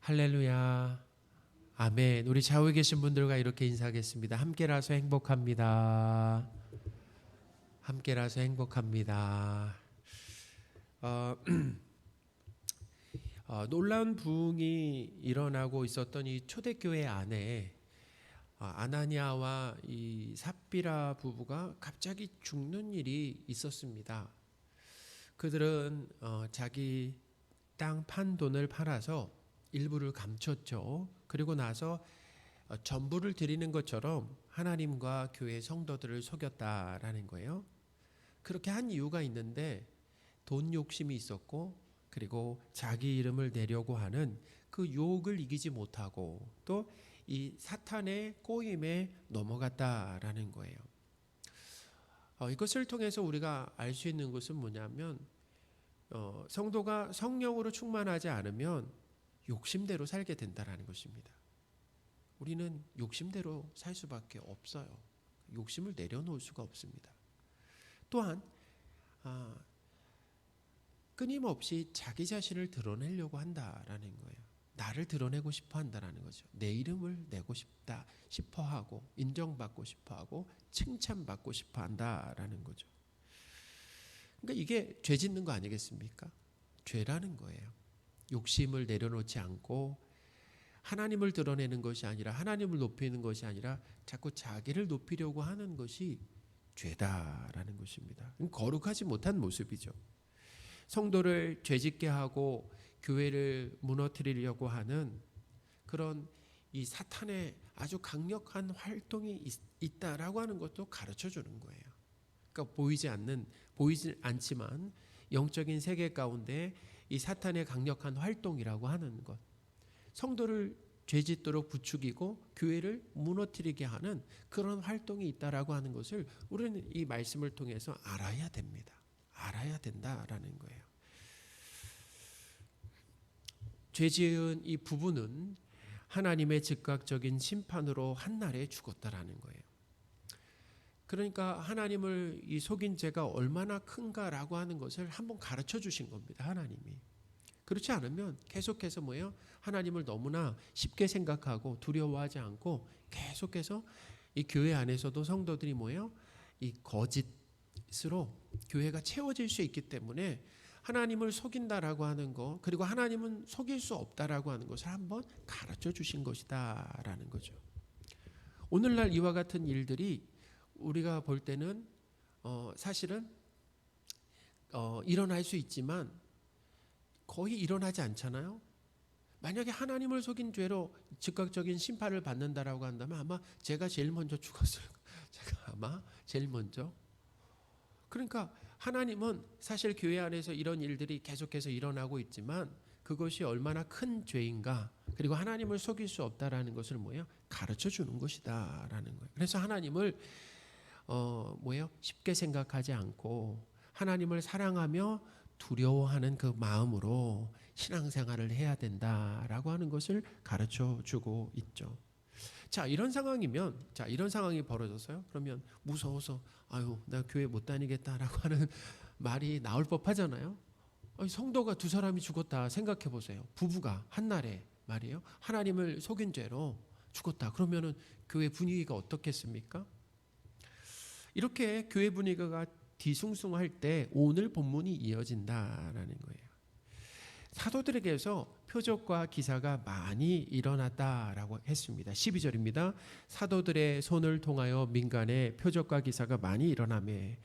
할렐루야. 아멘. 우리 좌우에 계신 분들과 이렇게 인사하겠습니다. 함께라서 행복합니다. 함께라서 행복합니다. 어, 놀라운 부흥이 일어나고 있었던 이 초대교회 안에 아나니아와 이 삽비라 부부가 갑자기 죽는 일이 있었습니다. 그들은 자기 땅 판 돈을 팔아서 일부를 감췄죠. 그리고 나서 전부를 드리는 것처럼 하나님과 교회 성도들을 속였다라는 거예요. 그렇게 한 이유가 있는데 돈 욕심이 있었고, 그리고 자기 이름을 내려고 하는 그 유혹을 이기지 못하고 또 이 사탄의 꼬임에 넘어갔다라는 거예요. 이것을 통해서 우리가 알 수 있는 것은 뭐냐면 성도가 성령으로 충만하지 않으면 욕심대로 살게 된다는 것입니다. 우리는 욕심대로 살 수밖에 없어요. 욕심을 내려놓을 수가 없습니다. 또한 끊임없이 자기 자신을 드러내려고 한다라는 거예요. 나를 드러내고 싶어 한다라는 거죠. 내 이름을 내고 싶다 싶어 하고, 인정받고 싶어 하고, 칭찬받고 싶어 한다라는 거죠. 그러니까 이게 죄 짓는 거 아니겠습니까? 죄라는 거예요. 욕심을 내려놓지 않고 하나님을 드러내는 것이 아니라, 하나님을 높이는 것이 아니라 자꾸 자기를 높이려고 하는 것이 죄다라는 것입니다. 거룩하지 못한 모습이죠. 성도를 죄짓게 하고 교회를 무너뜨리려고 하는 그런 이 사탄의 아주 강력한 활동이 있다라고 하는 것도 가르쳐 주는 거예요. 그러니까 보이지 않지만 영적인 세계 가운데 이 사탄의 강력한 활동이라고 하는 것, 성도를 죄짓도록 부추기고 교회를 무너뜨리게 하는 그런 활동이 있다라고 하는 것을 우리는 이 말씀을 통해서 알아야 됩니다. 알아야 된다라는 거예요. 죄지은 이 부부는 하나님의 즉각적인 심판으로 한날에 죽었다라는 거예요. 그러니까 하나님을 이 속인 죄가 얼마나 큰가라고 하는 것을 한번 가르쳐 주신 겁니다. 하나님이. 그렇지 않으면 계속해서 뭐예요? 하나님을 너무나 쉽게 생각하고 두려워하지 않고 계속해서 이 교회 안에서도 성도들이 뭐예요? 이 거짓으로 교회가 채워질 수 있기 때문에 하나님을 속인다라고 하는 거, 그리고 하나님은 속일 수 없다라고 하는 것을 한번 가르쳐 주신 것이다라는 거죠. 오늘날 이와 같은 일들이 우리가 볼 때는 사실은 일어날 수 있지만 거의 일어나지 않잖아요. 만약에 하나님을 속인 죄로 즉각적인 심판을 받는다라고 한다면 아마 제가 제일 먼저 죽었어요. 제가 아마 제일 먼저. 그러니까 하나님은 사실 교회 안에서 이런 일들이 계속해서 일어나고 있지만 그것이 얼마나 큰 죄인가, 그리고 하나님을 속일 수 없다라는 것을 뭐예요? 가르쳐 주는 것이다라는 거예요. 그래서 하나님을 쉽게 생각하지 않고 하나님을 사랑하며 두려워하는 그 마음으로 신앙생활을 해야 된다라고 하는 것을 가르쳐 주고 있죠. 이런 상황이 벌어졌어요. 그러면 무서워서 나 교회 못 다니겠다라고 하는 말이 나올 법하잖아요. 성도가 두 사람이 죽었다 생각해 보세요. 부부가 한날에 말이에요. 하나님을 속인 죄로 죽었다. 그러면은 교회 분위기가 어떻겠습니까? 이렇게 교회 분위기가 뒤숭숭할 때 오늘 본문이 이어진다라는 거예요. 사도들에게서 표적과 기사가 많이 일어났다라고 했습니다. 12절입니다. 사도들의 손을 통하여 민간에 표적과 기사가 많이 일어나매.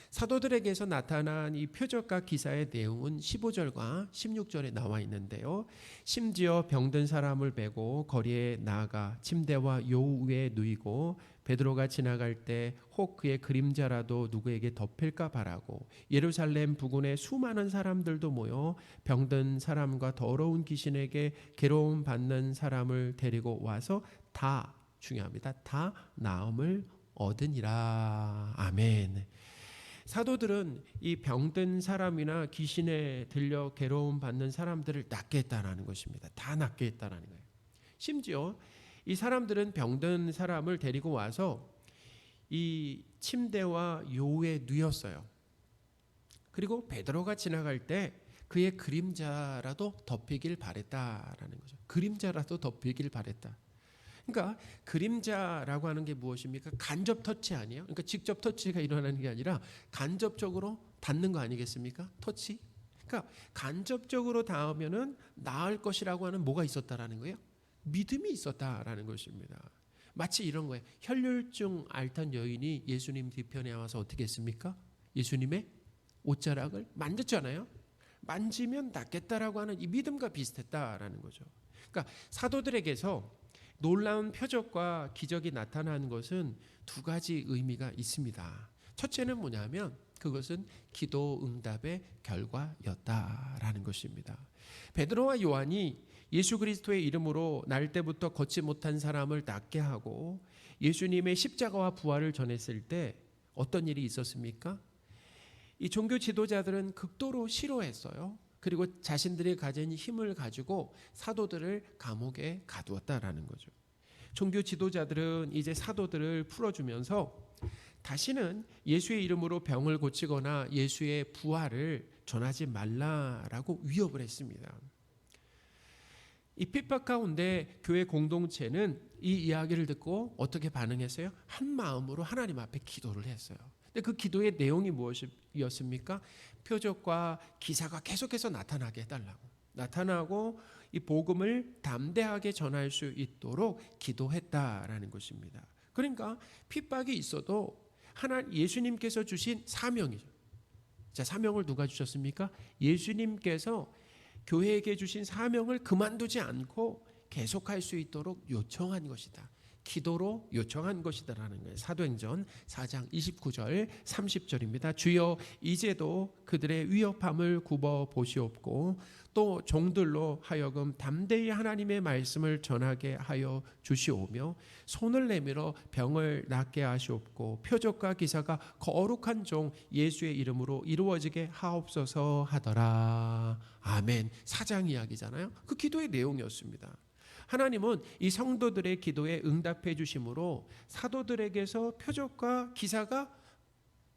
사도들에게서 나타난 이 표적과 기사의 내용은 15절과 16절에 나와 있는데요. 심지어 병든 사람을 메고 거리에 나아가 침대와 요 위에 누이고 베드로가 지나갈 때 혹 그의 그림자라도 누구에게 덮일까 바라고 예루살렘 부근에 수많은 사람들도 모여 병든 사람과 더러운 귀신에게 괴로움 받는 사람을 데리고 와서 다, 중요합니다, 다 나음을 얻으니라. 아멘. 사도들은 이 병든 사람이나 귀신에 들려 괴로움 받는 사람들을 낫게 했다는 것입니다. 다 낫게 했다는 거예요. 심지어 이 사람들은 병든 사람을 데리고 와서 이 침대와 요에 누였어요. 그리고 베드로가 지나갈 때 그의 그림자라도 덮이길 바랬다라는 거죠. 그림자라도 덮이길 바랬다. 그러니까 그림자라고 하는 게 무엇입니까? 간접 터치 아니에요? 그러니까 직접 터치가 일어나는 게 아니라 간접적으로 닿는 거 아니겠습니까? 터치. 그러니까 간접적으로 닿으면은 나을 것이라고 하는 뭐가 있었다라는 거예요? 믿음이 있었다라는 것입니다. 마치 이런 거예요. 혈류증 앓던 여인이 예수님 뒤편에 와서 어떻게 했습니까? 예수님의 옷자락을 만졌잖아요. 만지면 낫겠다라고 하는 이 믿음과 비슷했다라는 거죠. 그러니까 사도들에게서 놀라운 표적과 기적이 나타나는 것은 두 가지 의미가 있습니다. 첫째는 뭐냐면 그것은 기도 응답의 결과였다라는 것입니다. 베드로와 요한이 예수 그리스도의 이름으로 날 때부터 걷지 못한 사람을 낫게 하고 예수님의 십자가와 부활을 전했을 때 어떤 일이 있었습니까? 이 종교 지도자들은 극도로 싫어했어요. 그리고 자신들이 가진 힘을 가지고 사도들을 감옥에 가두었다라는 거죠. 종교 지도자들은 이제 사도들을 풀어주면서 다시는 예수의 이름으로 병을 고치거나 예수의 부활을 전하지 말라라고 위협을 했습니다. 이 핍박 가운데 교회 공동체는 이 이야기를 듣고 어떻게 반응했어요? 한 마음으로 하나님 앞에 기도를 했어요. 근데 그 기도의 내용이 무엇이었습니까? 표적과 기사가 계속해서 나타나게 해달라고. 나타나고 이 복음을 담대하게 전할 수 있도록 기도했다라는 것입니다. 그러니까 핍박이 있어도 예수님께서 주신 사명이죠. 자, 사명을 누가 주셨습니까? 예수님께서 교회에게 주신 사명을 그만두지 않고 계속할 수 있도록 요청한 것이다. 기도로 요청한 것이다라는 거예요. 사도행전 4장 29절 30절입니다. 주여 이제도 그들의 위협함을 굽어 보시옵고 또 종들로 하여금 담대히 하나님의 말씀을 전하게 하여 주시오며 손을 내밀어 병을 낫게 하시옵고 표적과 기사가 거룩한 종 예수의 이름으로 이루어지게 하옵소서 하더라. 아멘. 4장 이야기잖아요. 그 기도의 내용이었습니다. 하나님은 이 성도들의 기도에 응답해 주심으로 사도들에게서 표적과 기사가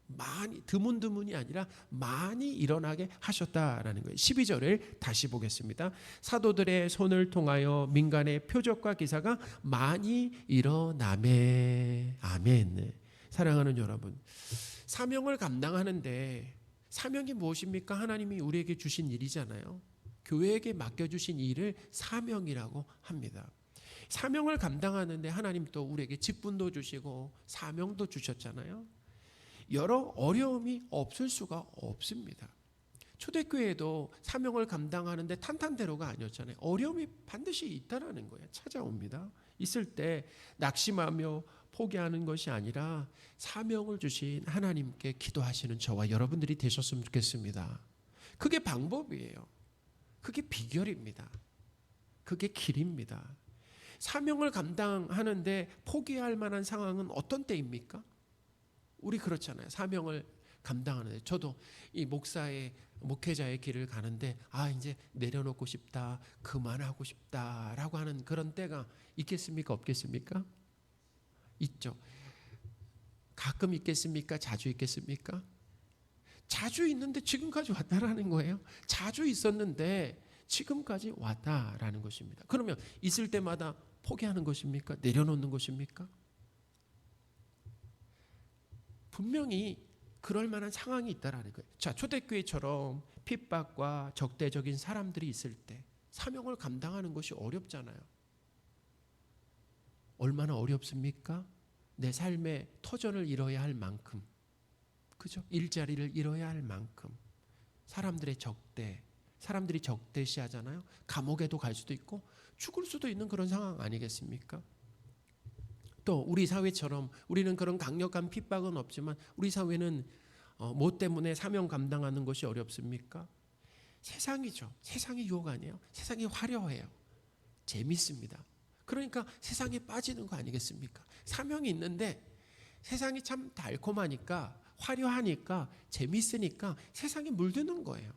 많이 드문드문이 아니라 많이 일어나게 하셨다라는 거예요. 12절을 다시 보겠습니다. 사도들의 손을 통하여 민간의 표적과 기사가 많이 일어나매. 아멘. 사랑하는 여러분, 사명을 감당하는데 사명이 무엇입니까? 하나님이 우리에게 주신 일이잖아요. 교회에게 맡겨주신 일을 사명이라고 합니다. 사명을 감당하는데 하나님 또 우리에게 직분도 주시고 사명도 주셨잖아요. 여러 어려움이 없을 수가 없습니다. 초대교회도 사명을 감당하는데 탄탄대로가 아니었잖아요. 어려움이 반드시 있다라는 거예요. 찾아옵니다. 있을 때 낙심하며 포기하는 것이 아니라 사명을 주신 하나님께 기도하시는 저와 여러분들이 되셨으면 좋겠습니다. 그게 방법이에요. 그게 비결입니다. 그게 길입니다. 사명을 감당하는데 포기할 만한 상황은 어떤 때입니까? 우리 그렇잖아요. 사명을 감당하는데 저도 이 목회자의 길을 가는데 이제 내려놓고 싶다, 그만하고 싶다라고 하는 그런 때가 있겠습니까? 없겠습니까? 있죠. 가끔 있겠습니까? 자주 있겠습니까? 자주 있는데 지금까지 왔다라는 거예요. 자주 있었는데 지금까지 왔다라는 것입니다. 그러면 있을 때마다 포기하는 것입니까? 내려놓는 것입니까? 분명히 그럴 만한 상황이 있다라는 거예요. 자, 초대교회처럼 핍박과 적대적인 사람들이 있을 때 사명을 감당하는 것이 어렵잖아요. 얼마나 어렵습니까? 내 삶의 터전을 잃어야 할 만큼, 그죠? 일자리를 잃어야 할 만큼 사람들이 적대시하잖아요. 감옥에도 갈 수도 있고 죽을 수도 있는 그런 상황 아니겠습니까? 또 우리 사회처럼 우리는 그런 강력한 핍박은 없지만 우리 사회는 뭐 때문에 사명 감당하는 것이 어렵습니까? 세상이죠. 세상이 유혹 아니에요. 세상이 화려해요. 재밌습니다. 그러니까 세상에 빠지는 거 아니겠습니까? 사명이 있는데 세상이 참 달콤하니까 화려하니까 재밌으니까 세상에 물드는 거예요.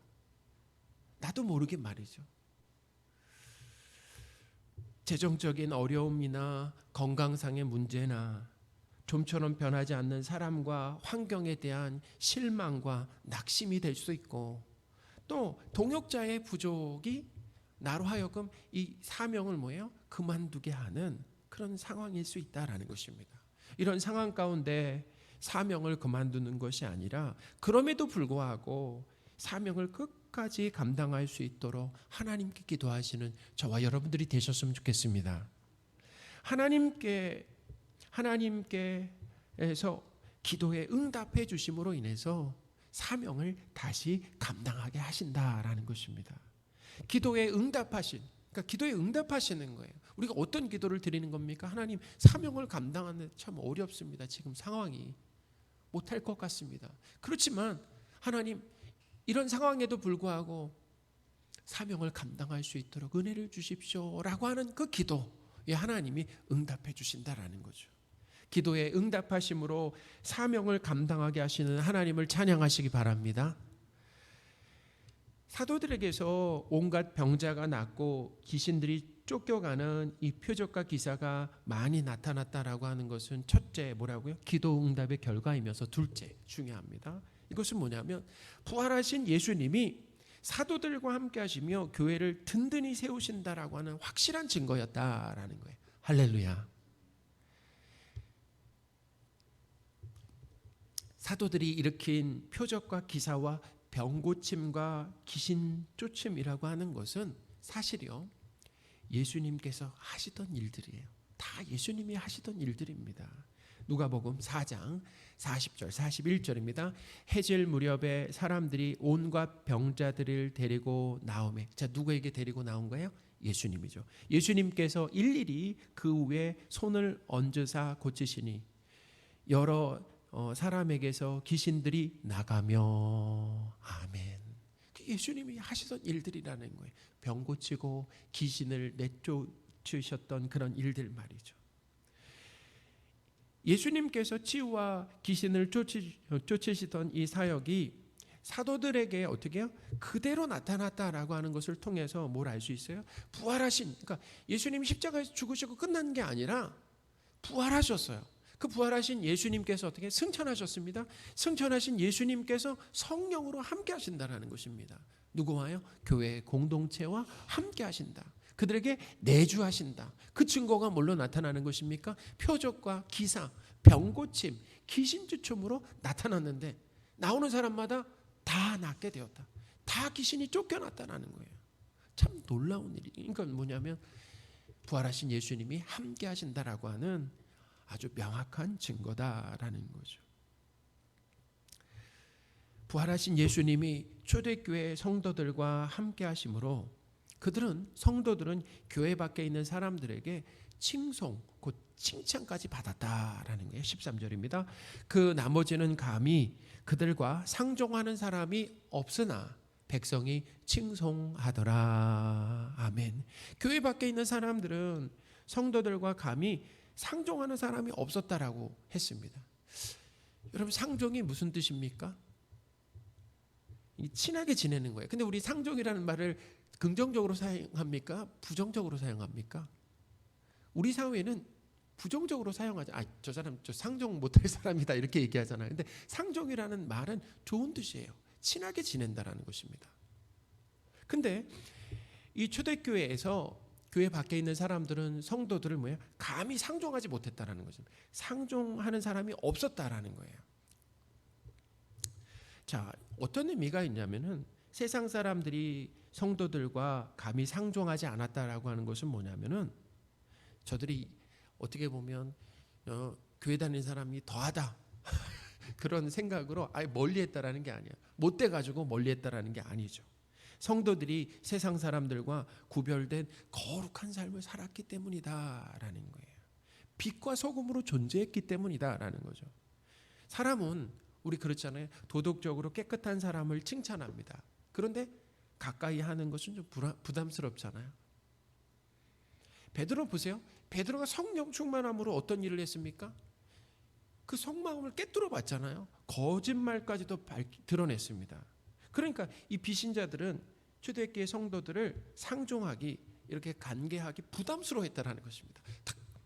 나도 모르게 말이죠. 재정적인 어려움이나 건강상의 문제나 좀처럼 변하지 않는 사람과 환경에 대한 실망과 낙심이 될 수도 있고 또 동역자의 부족이 나로 하여금 이 사명을 뭐예요? 그만두게 하는 그런 상황일 수 있다라는 것입니다. 이런 상황 가운데 사명을 그만두는 것이 아니라 그럼에도 불구하고 사명을 끝까지 감당할 수 있도록 하나님께 기도하시는 저와 여러분들이 되셨으면 좋겠습니다. 하나님께서 기도에 응답해 주심으로 인해서 사명을 다시 감당하게 하신다라는 것입니다. 기도에 응답하신, 그러니까 기도에 응답하시는 거예요. 우리가 어떤 기도를 드리는 겁니까? 하나님, 사명을 감당하는 참 어렵습니다. 지금 상황이 못할 것 같습니다. 그렇지만 하나님, 이런 상황에도 불구하고 사명을 감당할 수 있도록 은혜를 주십시오라고 하는 그 기도에 하나님이 응답해 주신다라는 거죠. 기도에 응답하심으로 사명을 감당하게 하시는 하나님을 찬양하시기 바랍니다. 사도들에게서 온갖 병자가 낫고 귀신들이 쫓겨가는 이 표적과 기사가 많이 나타났다라고 하는 것은 첫째 뭐라고요? 기도 응답의 결과이면서 둘째 중요합니다. 이것은 뭐냐면 부활하신 예수님이 사도들과 함께 하시며 교회를 든든히 세우신다라고 하는 확실한 증거였다라는 거예요. 할렐루야. 사도들이 일으킨 표적과 기사와 병고침과 귀신 쫓음이라고 하는 것은 사실이요, 예수님께서 하시던 일들이에요. 다 예수님이 하시던 일들입니다. 누가복음 4장 40절 41절입니다. 해질 무렵에 사람들이 온갖 병자들을 데리고 나오매. 자, 누구에게 데리고 나온 거예요? 예수님이죠. 예수님께서 일일이 그 위에 손을 얹으사 고치시니 여러 사람에게서 귀신들이 나가며. 아멘. 예수님이 하시던 일들이라는 거예요. 병 고치고 귀신을 내쫓으셨던 그런 일들 말이죠. 예수님께서 치유와 귀신을 쫓으시던 이 사역이 사도들에게 어떻게 해요? 그대로 나타났다라고 하는 것을 통해서 뭘 알 수 있어요? 부활하신, 그러니까 예수님이 십자가에서 죽으시고 끝난 게 아니라 부활하셨어요. 그 부활하신 예수님께서 어떻게 승천하셨습니다. 승천하신 예수님께서 성령으로 함께 하신다라는 것입니다. 누구와요? 교회 공동체와 함께 하신다. 그들에게 내주하신다. 그 증거가 뭘로 나타나는 것입니까? 표적과 기사, 병고침, 귀신주춤으로 나타났는데 나오는 사람마다 다 낫게 되었다. 다 귀신이 쫓겨났다는 거예요. 참 놀라운 일이. 그러니까 뭐냐면 부활하신 예수님이 함께 하신다라고 하는 아주 명확한 증거다라는 거죠. 부활하신 예수님이 초대교회 성도들과 함께 하심으로 성도들은 교회 밖에 있는 사람들에게 칭송, 곧 칭찬까지 받았다라는 거예요. 13절입니다. 그 나머지는 감히 그들과 상종하는 사람이 없으나 백성이 칭송하더라. 아멘. 교회 밖에 있는 사람들은 성도들과 감히 상종하는 사람이 없었다라고 했습니다. 여러분, 상종이 무슨 뜻입니까? 친하게 지내는 거예요. 근데 우리 상종이라는 말을 긍정적으로 사용합니까? 부정적으로 사용합니까? 우리 사회는 부정적으로 사용하죠. 저 사람 저 상종 못할 사람이다 이렇게 얘기하잖아요. 근데 상종이라는 말은 좋은 뜻이에요. 친하게 지낸다라는 것입니다. 근데 이 초대교회에서 교회 밖에 있는 사람들은 성도들을 감히 상종하지 못했다라는 것입니다. 상종하는 사람이 없었다라는 거예요. 자, 어떤 의미가 있냐면은 세상 사람들이 성도들과 감히 상종하지 않았다라고 하는 것은 뭐냐면은 저들이 어떻게 보면 교회 다니는 사람이 더하다 그런 생각으로 아예 멀리했다라는 게 아니야. 못돼 가지고 멀리했다라는 게 아니죠. 성도들이 세상 사람들과 구별된 거룩한 삶을 살았기 때문이다라는 거예요. 빛과 소금으로 존재했기 때문이다라는 거죠. 사람은 우리 그렇잖아요. 도덕적으로 깨끗한 사람을 칭찬합니다. 그런데 가까이 하는 것은 좀 부담스럽잖아요. 베드로 보세요. 베드로가 성령 충만함으로 어떤 일을 했습니까? 그 속마음을 깨뚫어 봤잖아요. 거짓말까지도 드러냈습니다. 그러니까 이 비신자들은 초대교회 성도들을 상종하기, 이렇게 관계하기 부담스러워했다라는 것입니다.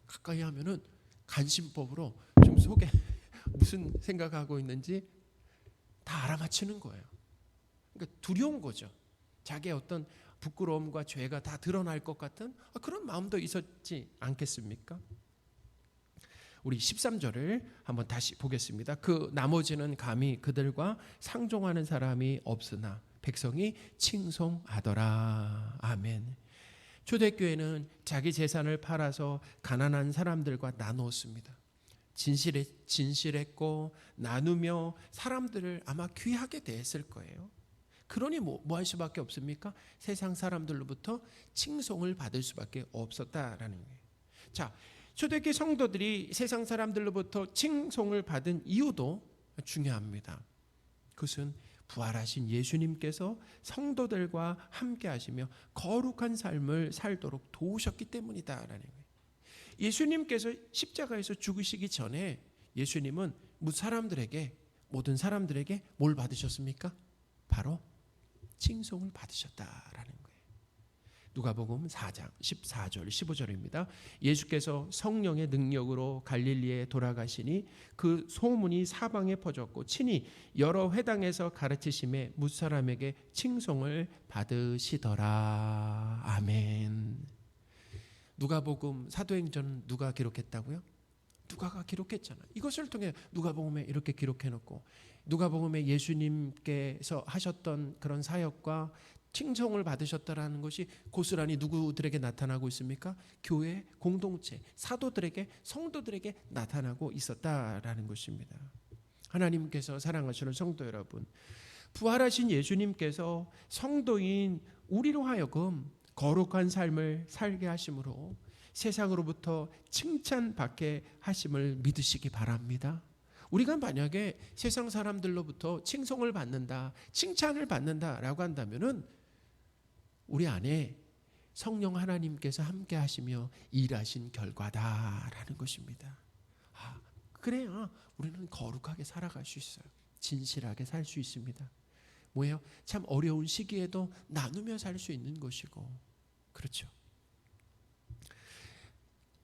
가까이 하면은 간신법으로 좀 속에 무슨 생각하고 있는지 다 알아맞히는 거예요. 그러니까 두려운 거죠. 자기의 어떤 부끄러움과 죄가 다 드러날 것 같은 그런 마음도 있었지 않겠습니까? 우리 13절을 한번 다시 보겠습니다. 그 나머지는 감히 그들과 상종하는 사람이 없으나 백성이 칭송하더라. 아멘. 초대교회는 자기 재산을 팔아서 가난한 사람들과 나누었습니다. 진실했고 나누며 사람들을 아마 귀하게 대했을 거예요. 그러니 뭐 할 수밖에 없습니까? 세상 사람들로부터 칭송을 받을 수밖에 없었다라는 거예요. 자, 초대교회 성도들이 세상 사람들로부터 칭송을 받은 이유도 중요합니다. 그것은 부활하신 예수님께서 성도들과 함께 하시며 거룩한 삶을 살도록 도우셨기 때문이다라는 거예요. 예수님께서 십자가에서 죽으시기 전에 예수님은 모든 사람들에게 뭘 받으셨습니까? 바로 칭송을 받으셨다라는 거예요. 누가복음 4장 14절 15절입니다. 예수께서 성령의 능력으로 갈릴리에 돌아가시니 그 소문이 사방에 퍼졌고 친히 여러 회당에서 가르치심에 무사람에게 칭송을 받으시더라. 아멘. 누가복음 사도행전은 누가 기록했다고요? 누가가 기록했잖아. 이것을 통해 누가복음에 이렇게 기록해놓고 누가복음에 예수님께서 하셨던 그런 사역과 칭송을 받으셨다라는 것이 고스란히 누구들에게 나타나고 있습니까? 교회 공동체 사도들에게 성도들에게 나타나고 있었다라는 것입니다. 하나님께서 사랑하시는 성도 여러분, 부활하신 예수님께서 성도인 우리로 하여금 거룩한 삶을 살게 하심으로 세상으로부터 칭찬받게 하심을 믿으시기 바랍니다. 우리가 만약에 세상 사람들로부터 칭송을 받는다, 칭찬을 받는다라고 한다면은 우리 안에 성령 하나님께서 함께 하시며 일하신 결과다라는 것입니다. 그래야 우리는 거룩하게 살아갈 수 있어요. 진실하게 살 수 있습니다. 뭐예요? 참 어려운 시기에도 나누며 살 수 있는 것이고, 그렇죠.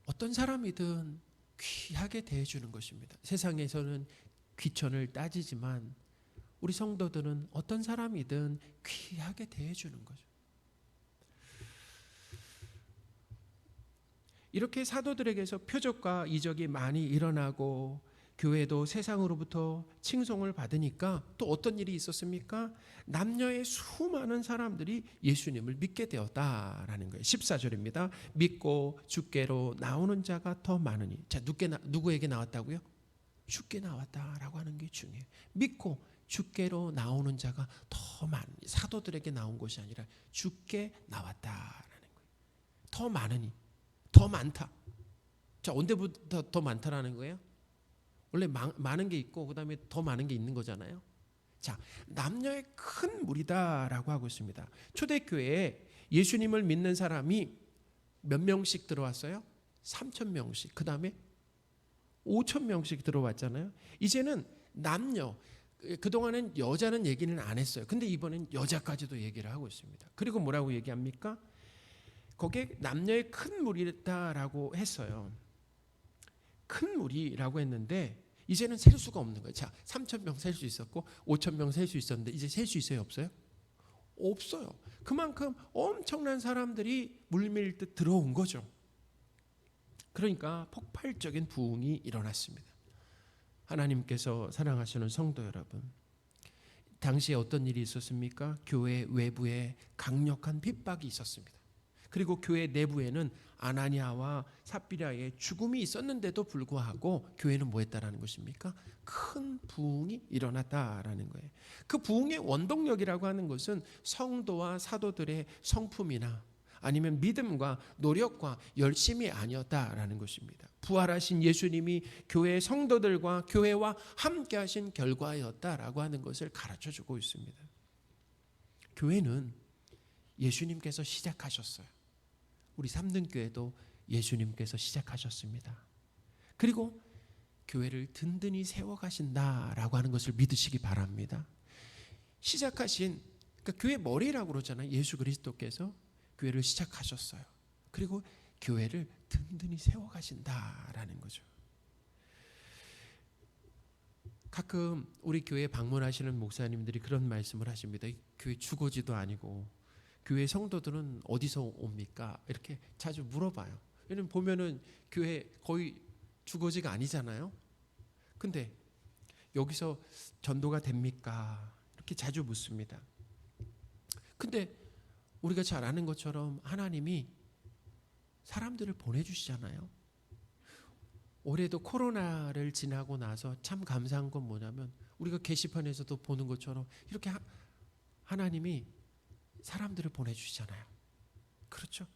어떤 사람이든 귀하게 대해주는 것입니다. 세상에서는 귀천을 따지지만 우리 성도들은 어떤 사람이든 귀하게 대해주는 거죠. 이렇게 사도들에게서 표적과 이적이 많이 일어나고 교회도 세상으로부터 칭송을 받으니까 또 어떤 일이 있었습니까? 남녀의 수많은 사람들이 예수님을 믿게 되었다라는 거예요. 14절입니다. 믿고 주께로 나오는 자가 더 많으니. 자, 누구에게 나왔다고요? 주께 나왔다라고 하는 게 중요해요. 믿고 주께로 나오는 자가 더 많으니. 사도들에게 나온 것이 아니라 주께 나왔다라는 거예요. 더 많으니. 더 많다. 자, 언제부터 더 많다라는 거예요? 원래 많은 게 있고 그다음에 더 많은 게 있는 거잖아요. 자, 남녀의 큰 무리다라고 하고 있습니다. 초대교회에 예수님을 믿는 사람이 몇 명씩 들어왔어요? 3,000명씩. 그다음에 5,000명씩 들어왔잖아요. 이제는 남녀, 그동안은 여자는 얘기는 안 했어요. 근데 이번엔 여자까지도 얘기를 하고 있습니다. 그리고 뭐라고 얘기합니까? 거기에 남녀의 큰 무리다라고 했어요. 큰 무리라고 했는데 이제는 셀 수가 없는 거예요. 자, 3,000명 셀 수 있었고 5,000명 셀 수 있었는데 이제 셀 수 있어요, 없어요? 없어요. 그만큼 엄청난 사람들이 물밀듯 들어온 거죠. 그러니까 폭발적인 부흥이 일어났습니다. 하나님께서 사랑하시는 성도 여러분, 당시에 어떤 일이 있었습니까? 교회 외부에 강력한 핍박이 있었습니다. 그리고 교회 내부에는 아나니아와 삽비라의 죽음이 있었는데도 불구하고 교회는 뭐 했다라는 것입니까? 큰 부흥이 일어났다라는 거예요. 그 부흥의 원동력이라고 하는 것은 성도와 사도들의 성품이나 아니면 믿음과 노력과 열심이 아니었다라는 것입니다. 부활하신 예수님이 교회 성도들과 교회와 함께 하신 결과였다라고 하는 것을 가르쳐주고 있습니다. 교회는 예수님께서 시작하셨어요. 우리 삼등교회도 예수님께서 시작하셨습니다. 그리고 교회를 든든히 세워가신다라고 하는 것을 믿으시기 바랍니다. 시작하신, 그러니까 교회 머리라고 그러잖아요. 예수 그리스도께서 교회를 시작하셨어요. 그리고 교회를 든든히 세워가신다라는 거죠. 가끔 우리 교회 방문하시는 목사님들이 그런 말씀을 하십니다. 교회 주거지도 아니고 교회 성도들은 어디서 옵니까? 이렇게 자주 물어봐요. 왜냐면 보면은 교회 거의 주거지가 아니잖아요. 근데 여기서 전도가 됩니까? 이렇게 자주 묻습니다. 근데 우리가 잘 아는 것처럼 하나님이 사람들을 보내주시잖아요. 올해도 코로나를 지나고 나서 참 감사한 건 뭐냐면 우리가 게시판에서도 보는 것처럼 이렇게 하나님이 사람들을 보내주시잖아요. 그렇죠?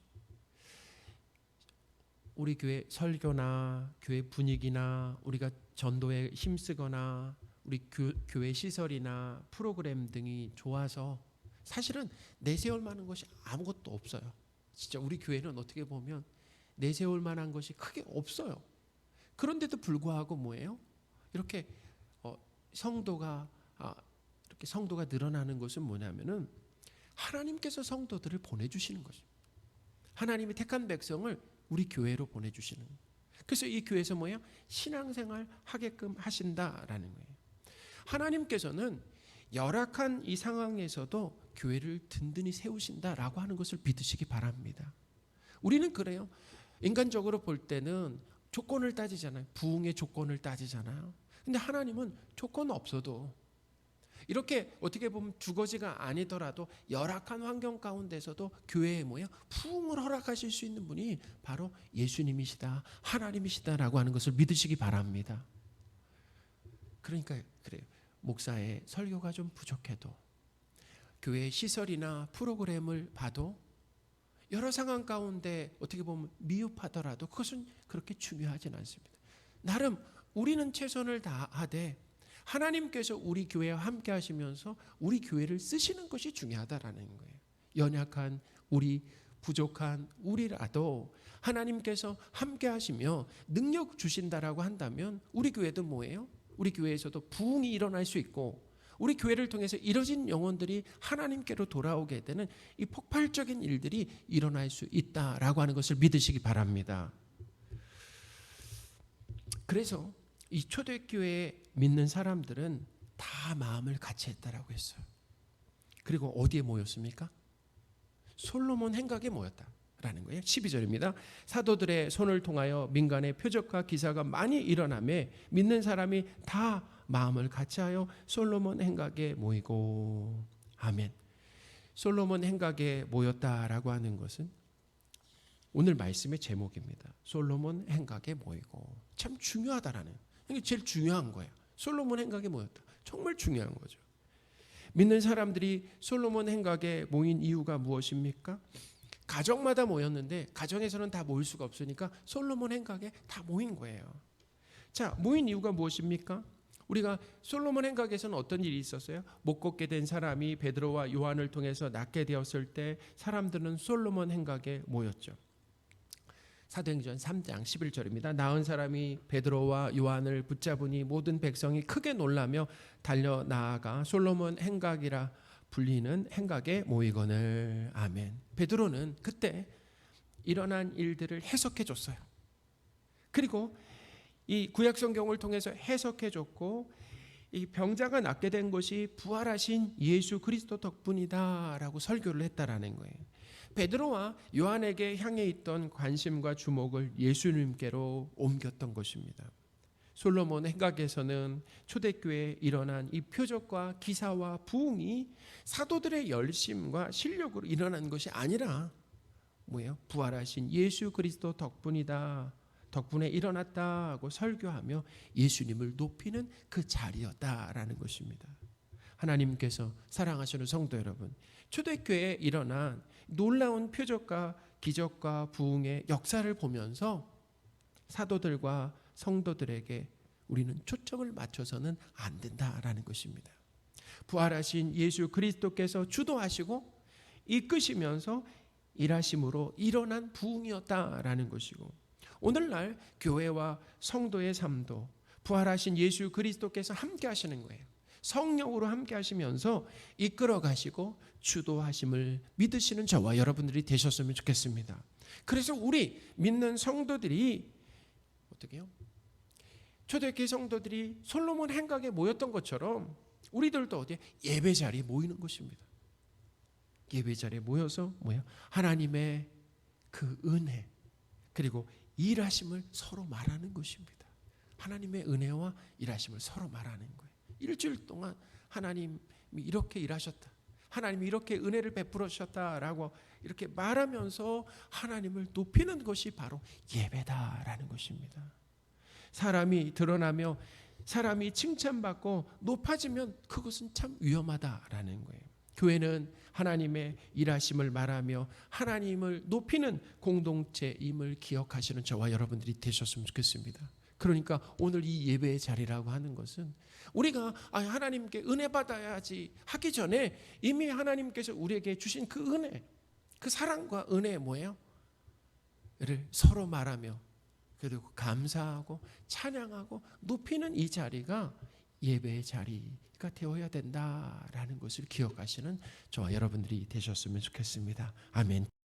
우리 교회 설교나 교회 분위기나 우리가 전도에 힘쓰거나 우리 교회 시설이나 프로그램 등이 좋아서 사실은 내세울 만한 것이 아무것도 없어요. 진짜 우리 교회는 어떻게 보면 내세울 만한 것이 크게 없어요. 그런데도 불구하고 뭐예요? 이렇게 성도가 이렇게 성도가 늘어나는 것은 뭐냐면은 하나님께서 성도들을 보내주시는 거죠. 하나님이 택한 백성을 우리 교회로 보내주시는 거예요. 그래서 이 교회에서 뭐예요? 신앙생활 하게끔 하신다라는 거예요. 하나님께서는 열악한 이 상황에서도 교회를 든든히 세우신다라고 하는 것을 믿으시기 바랍니다. 우리는 그래요. 인간적으로 볼 때는 조건을 따지잖아요. 부흥의 조건을 따지잖아요. 근데 하나님은 조건 없어도 이렇게 어떻게 보면 주거지가 아니더라도 열악한 환경 가운데서도 교회에 뭐야? 부흥을 허락하실 수 있는 분이 바로 예수님이시다, 하나님이시다라고 하는 것을 믿으시기 바랍니다. 그러니까 그래요. 목사의 설교가 좀 부족해도 교회 시설이나 프로그램을 봐도 여러 상황 가운데 어떻게 보면 미흡하더라도 그것은 그렇게 중요하진 않습니다. 나름 우리는 최선을 다하되 하나님께서 우리 교회와 함께 하시면서 우리 교회를 쓰시는 것이 중요하다라는 거예요. 연약한 우리, 부족한 우리라도 하나님께서 함께 하시며 능력 주신다라고 한다면 우리 교회도 뭐예요? 우리 교회에서도 부흥이 일어날 수 있고 우리 교회를 통해서 이뤄진 영혼들이 하나님께로 돌아오게 되는 이 폭발적인 일들이 일어날 수 있다라고 하는 것을 믿으시기 바랍니다. 그래서 이 초대교회에 믿는 사람들은 다 마음을 같이 했다라고 했어요. 그리고 어디에 모였습니까? 솔로몬 행각에 모였다라는 거예요. 12절입니다. 사도들의 손을 통하여 민간의 표적과 기사가 많이 일어나매 믿는 사람이 다 마음을 같이하여 솔로몬 행각에 모이고. 아멘. 솔로몬 행각에 모였다라고 하는 것은 오늘 말씀의 제목입니다. 솔로몬 행각에 모이고. 참 중요하다라는, 이게 제일 중요한 거예요. 솔로몬 행각에 모였다. 정말 중요한 거죠. 믿는 사람들이 솔로몬 행각에 모인 이유가 무엇입니까? 가정마다 모였는데 가정에서는 다 모일 수가 없으니까 솔로몬 행각에 다 모인 거예요. 자, 모인 이유가 무엇입니까? 우리가 솔로몬 행각에서는 어떤 일이 있었어요? 못 걷게 된 사람이 베드로와 요한을 통해서 낫게 되었을 때 사람들은 솔로몬 행각에 모였죠. 사도행전 3장 11절입니다. 나은 사람이 베드로와 요한을 붙잡으니 모든 백성이 크게 놀라며 달려 나아가 솔로몬 행각이라 불리는 행각에 모이거늘. 아멘. 베드로는 그때 일어난 일들을 해석해 줬어요. 그리고 이 구약 성경을 통해서 해석해 줬고 이 병자가 낫게 된 것이 부활하신 예수 그리스도 덕분이다라고 설교를 했다라는 거예요. 베드로와 요한에게 향해 있던 관심과 주목을 예수님께로 옮겼던 것입니다. 솔로몬 행각에서는 초대교회에 일어난 이 표적과 기사와 부흥이 사도들의 열심과 실력으로 일어난 것이 아니라 뭐예요? 부활하신 예수 그리스도 덕분이다. 덕분에 일어났다고 설교하며 예수님을 높이는 그 자리였다라는 것입니다. 하나님께서 사랑하시는 성도 여러분, 초대교회에 일어난 놀라운 표적과 기적과 부흥의 역사를 보면서 사도들과 성도들에게 우리는 초점을 맞춰서는 안 된다라는 것입니다. 부활하신 예수 그리스도께서 주도하시고 이끄시면서 일하심으로 일어난 부흥이었다라는 것이고, 오늘날 교회와 성도의 삶도 부활하신 예수 그리스도께서 함께 하시는 거예요. 성령으로 함께 하시면서 이끌어 가시고 주도하심을 믿으시는 저와 여러분들이 되셨으면 좋겠습니다. 그래서 우리 믿는 성도들이 어떻게 해요? 초대교회 성도들이 솔로몬 행각에 모였던 것처럼 우리들도 어디에 예배 자리에 모이는 것입니다. 예배 자리에 모여서 하나님의 그 은혜 그리고 일하심을 서로 말하는 것입니다. 하나님의 은혜와 일하심을 서로 말하는 거예요. 일주일 동안 하나님이 이렇게 일하셨다. 하나님이 이렇게 은혜를 베풀어 주셨다라고 이렇게 말하면서 하나님을 높이는 것이 바로 예배다라는 것입니다. 사람이 드러나며 사람이 칭찬받고 높아지면 그것은 참 위험하다라는 거예요. 교회는 하나님의 일하심을 말하며 하나님을 높이는 공동체임을 기억하시는 저와 여러분들이 되셨으면 좋겠습니다. 그러니까 오늘 이 예배의 자리라고 하는 것은 우리가 하나님께 은혜 받아야지 하기 전에 이미 하나님께서 우리에게 주신 그 은혜, 그 사랑과 은혜의 를 서로 말하며 그리고 감사하고 찬양하고 높이는 이 자리가 예배의 자리가 되어야 된다라는 것을 기억하시는 저와 여러분들이 되셨으면 좋겠습니다. 아멘.